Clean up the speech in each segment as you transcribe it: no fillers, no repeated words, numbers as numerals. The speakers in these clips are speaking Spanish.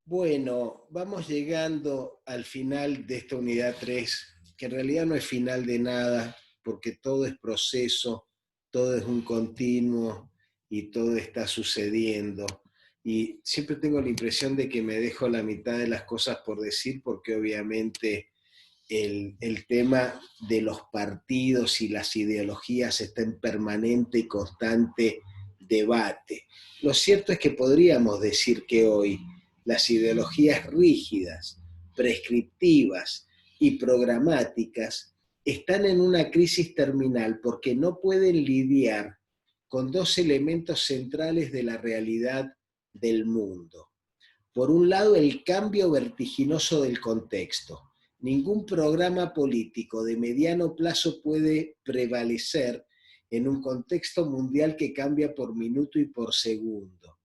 Bueno, vamos llegando al final de esta unidad 3, que en realidad no es final de nada, porque todo es proceso, todo es un continuo y todo está sucediendo. Y siempre tengo la impresión de que me dejo la mitad de las cosas por decir, porque obviamente el tema de los partidos y las ideologías está en permanente y constante debate. Lo cierto es que podríamos decir que hoy las ideologías rígidas, prescriptivas y programáticas están en una crisis terminal porque no pueden lidiar con dos elementos centrales de la realidad del mundo. Por un lado, el cambio vertiginoso del contexto. Ningún programa político de mediano plazo puede prevalecer en un contexto mundial que cambia por minuto y por segundo.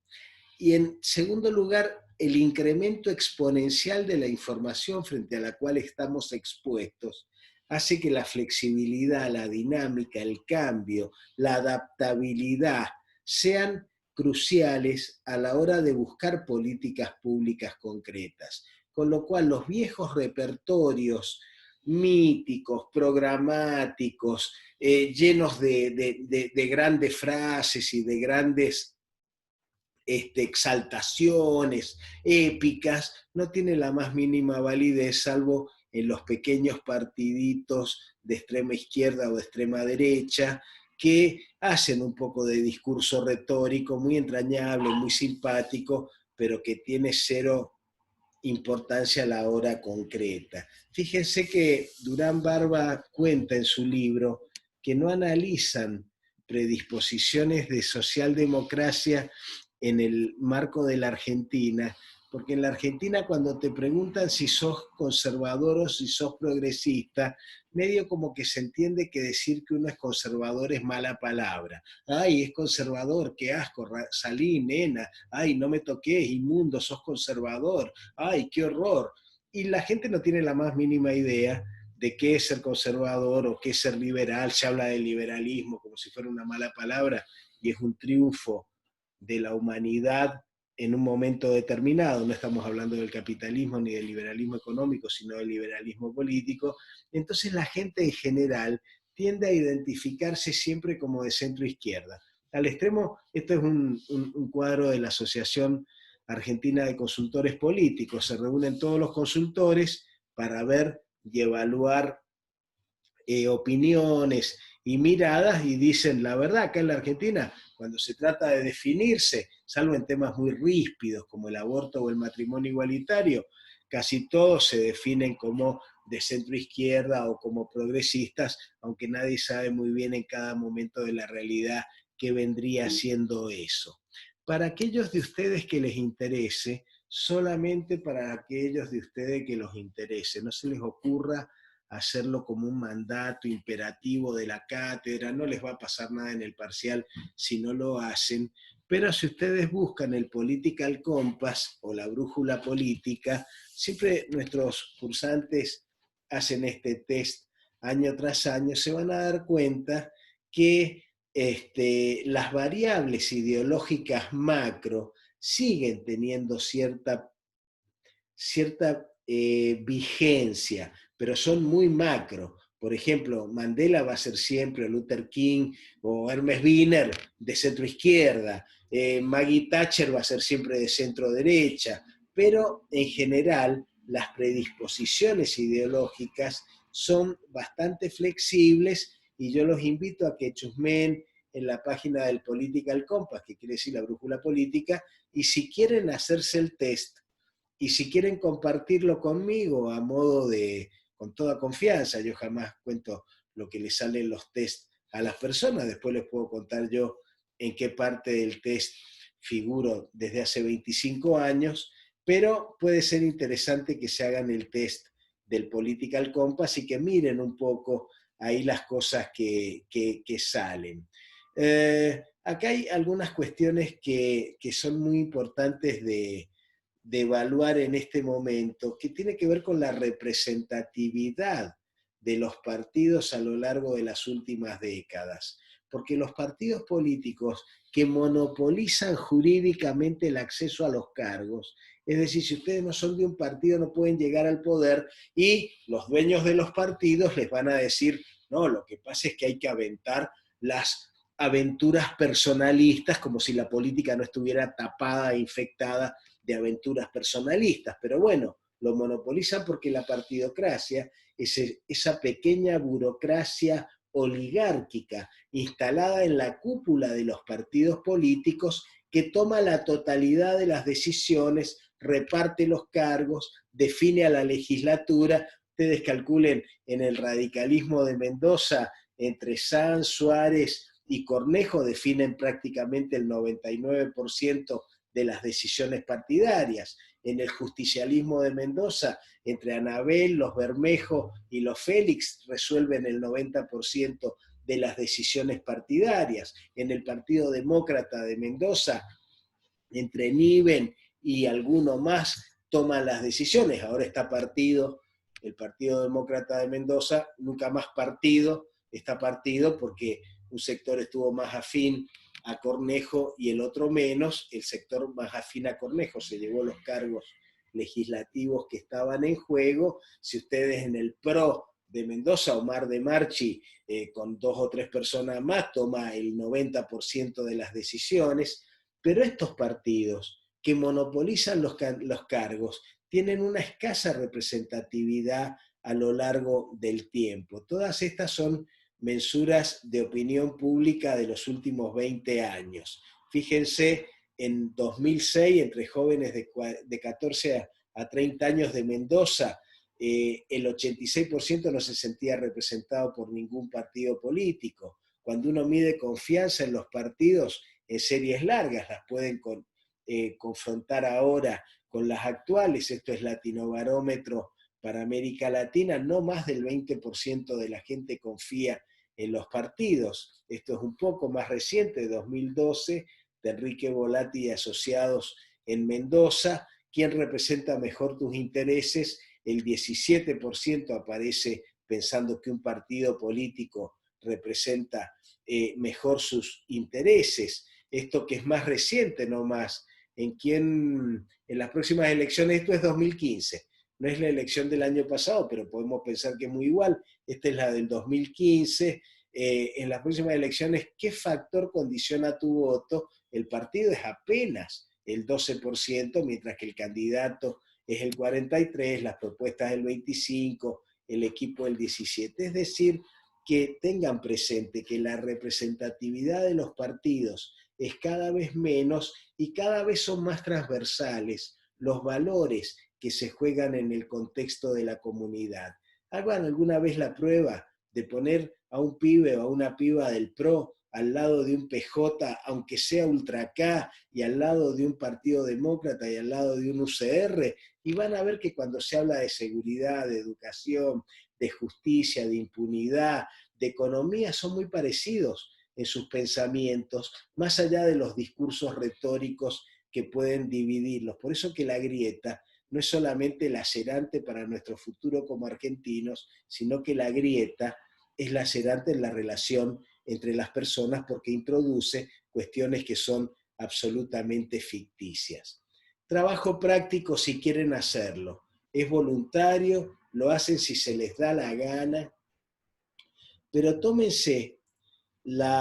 Y en segundo lugar, el incremento exponencial de la información frente a la cual estamos expuestos hace que la flexibilidad, la dinámica, el cambio, la adaptabilidad sean cruciales a la hora de buscar políticas públicas concretas. Con lo cual los viejos repertorios míticos, programáticos, llenos de grandes frases y de grandes exaltaciones épicas, no tiene la más mínima validez, salvo en los pequeños partiditos de extrema izquierda o de extrema derecha, que hacen un poco de discurso retórico muy entrañable, muy simpático, pero que tiene cero importancia a la hora concreta. Fíjense que Durán Barba cuenta en su libro que no analizan predisposiciones de socialdemocracia en el marco de la Argentina, porque en la Argentina cuando te preguntan si sos conservador o si sos progresista, medio como que se entiende que decir que uno es conservador es mala palabra. Ay, es conservador, qué asco, salí, nena, ay, no me toques, inmundo, sos conservador, ay, qué horror. Y la gente no tiene la más mínima idea de qué es ser conservador o qué es ser liberal. Se habla del liberalismo como si fuera una mala palabra y es un triunfo de la humanidad en un momento determinado. No estamos hablando del capitalismo ni del liberalismo económico, sino del liberalismo político. Entonces la gente en general tiende a identificarse siempre como de centro izquierda. Al extremo, esto es un cuadro de la Asociación Argentina de Consultores Políticos. Se reúnen todos los consultores para ver y evaluar opiniones y miradas y dicen la verdad, acá en la Argentina, cuando se trata de definirse, salvo en temas muy ríspidos como el aborto o el matrimonio igualitario, casi todos se definen como de centro izquierda o como progresistas, aunque nadie sabe muy bien en cada momento de la realidad qué vendría siendo eso. Para aquellos de ustedes que les interese, solamente para aquellos de ustedes que los interese, no se les ocurra hacerlo como un mandato imperativo de la cátedra, no les va a pasar nada en el parcial si no lo hacen, pero si ustedes buscan el Political Compass o la brújula política, siempre nuestros cursantes hacen este test año tras año, se van a dar cuenta que las variables ideológicas macro siguen teniendo cierta vigencia, pero son muy macro. Por ejemplo, Mandela va a ser siempre, Luther King o Hermes Wiener de centro izquierda, Maggie Thatcher va a ser siempre de centro derecha, pero en general las predisposiciones ideológicas son bastante flexibles y yo los invito a que chusmen en la página del Political Compass, que quiere decir la brújula política, y si quieren hacerse el test, y si quieren compartirlo conmigo a modo de, con toda confianza, yo jamás cuento lo que les salen los test a las personas, después les puedo contar yo en qué parte del test figuro desde hace 25 años, pero puede ser interesante que se hagan el test del Political Compass y que miren un poco ahí las cosas que salen. Acá hay algunas cuestiones que son muy importantes de evaluar en este momento, que tiene que ver con la representatividad de los partidos a lo largo de las últimas décadas. Porque los partidos políticos que monopolizan jurídicamente el acceso a los cargos. Es decir, si ustedes no son de un partido no pueden llegar al poder y los dueños de los partidos les van a decir, no, lo que pasa es que hay que aventar las aventuras personalistas como si la política no estuviera tapada e infectada de aventuras personalistas. Pero bueno, lo monopolizan porque la partidocracia es esa pequeña burocracia oligárquica instalada en la cúpula de los partidos políticos que toma la totalidad de las decisiones, reparte los cargos, define a la legislatura. Ustedes calculen en el radicalismo de Mendoza, entre Sanz, Suárez y Cornejo definen prácticamente el 99% de las decisiones partidarias. En el justicialismo de Mendoza, entre Anabel, los Bermejo y los Félix resuelven el 90% de las decisiones partidarias. En el Partido Demócrata de Mendoza, entre Niven y alguno más toman las decisiones. Ahora está partido, el Partido Demócrata de Mendoza, nunca más partido, está partido porque un sector estuvo más afín a Cornejo y el otro menos. El sector más afín a Cornejo se llevó los cargos legislativos que estaban en juego. Si ustedes en el PRO de Mendoza, Omar de Marchi, con 2 o 3 personas más, toma el 90% de las decisiones. Pero estos partidos que monopolizan los cargos tienen una escasa representatividad a lo largo del tiempo. Todas estas son mensuras de opinión pública de los últimos 20 años. Fíjense, en 2006, entre jóvenes de 14 a 30 años de Mendoza, el 86% no se sentía representado por ningún partido político. Cuando uno mide confianza en los partidos en series largas, las pueden confrontar ahora con las actuales. Esto es Latinobarómetro para América Latina. No más del 20% de la gente confía en los partidos. Esto es un poco más reciente, 2012, de Enrique Volati y Asociados en Mendoza. ¿Quién representa mejor tus intereses? El 17% aparece pensando que un partido político representa mejor sus intereses. Esto que es más reciente nomás, en las próximas elecciones, esto es 2015, no es la elección del año pasado, pero podemos pensar que es muy igual. Esta es la del 2015. En las próximas elecciones, ¿qué factor condiciona tu voto? El partido es apenas el 12%, mientras que el candidato es el 43%, las propuestas el 25%, el equipo el 17%. Es decir, que tengan presente que la representatividad de los partidos es cada vez menos y cada vez son más transversales los valores que se juegan en el contexto de la comunidad. Hagan alguna vez la prueba de poner a un pibe o a una piba del PRO al lado de un PJ, aunque sea ultra K, y al lado de un Partido Demócrata y al lado de un UCR, y van a ver que cuando se habla de seguridad, de educación, de justicia, de impunidad, de economía, son muy parecidos en sus pensamientos, más allá de los discursos retóricos que pueden dividirlos. Por eso que la grieta no es solamente lacerante para nuestro futuro como argentinos, sino que la grieta es lacerante en la relación entre las personas porque introduce cuestiones que son absolutamente ficticias. Trabajo práctico si quieren hacerlo. Es voluntario, lo hacen si se les da la gana, pero tómense el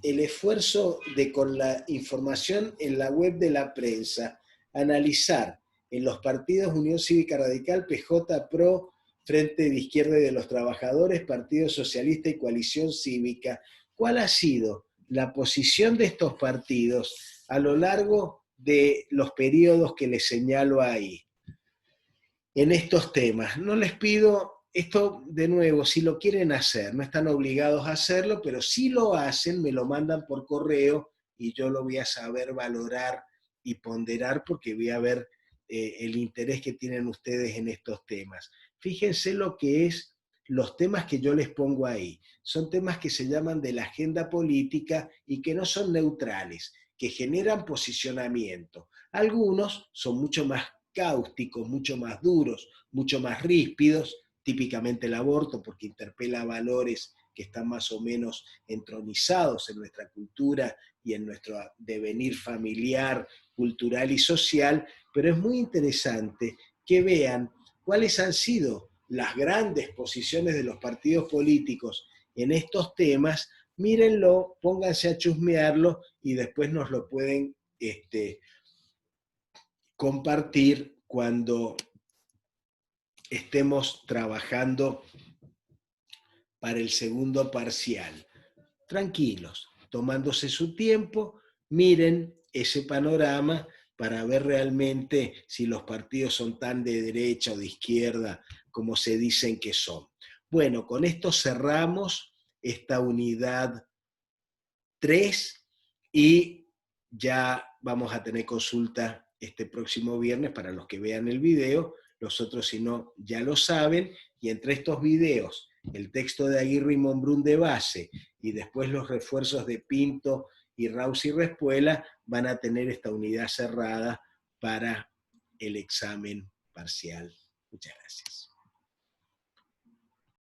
esfuerzo de, con la información en la web de la prensa, analizar en los partidos Unión Cívica Radical, PJ, PRO, Frente de Izquierda y de los Trabajadores, Partido Socialista y Coalición Cívica, cuál ha sido la posición de estos partidos a lo largo de los periodos que les señalo ahí, en estos temas. No les pido esto, de nuevo, si lo quieren hacer, no están obligados a hacerlo, pero si lo hacen, me lo mandan por correo y yo lo voy a saber valorar y ponderar porque voy a ver el interés que tienen ustedes en estos temas. Fíjense lo que es los temas que yo les pongo ahí. Son temas que se llaman de la agenda política y que no son neutrales, que generan posicionamiento. Algunos son mucho más cáusticos, mucho más duros, mucho más ríspidos, típicamente el aborto, porque interpela valores que están más o menos entronizados en nuestra cultura y en nuestro devenir familiar, cultural y social, pero es muy interesante que vean cuáles han sido las grandes posiciones de los partidos políticos en estos temas. Mírenlo, pónganse a chusmearlo y después nos lo pueden compartir cuando estemos trabajando para el segundo parcial. Tranquilos, tomándose su tiempo, miren ese panorama para ver realmente si los partidos son tan de derecha o de izquierda como se dicen que son. Bueno, con esto cerramos esta unidad 3 y ya vamos a tener consulta este próximo viernes para los que vean el video. Los otros, si no, ya lo saben. Y entre estos videos, el texto de Aguirre y Monbrún de base y después los refuerzos de Pinto y Raus y Respuela van a tener esta unidad cerrada para el examen parcial. Muchas gracias.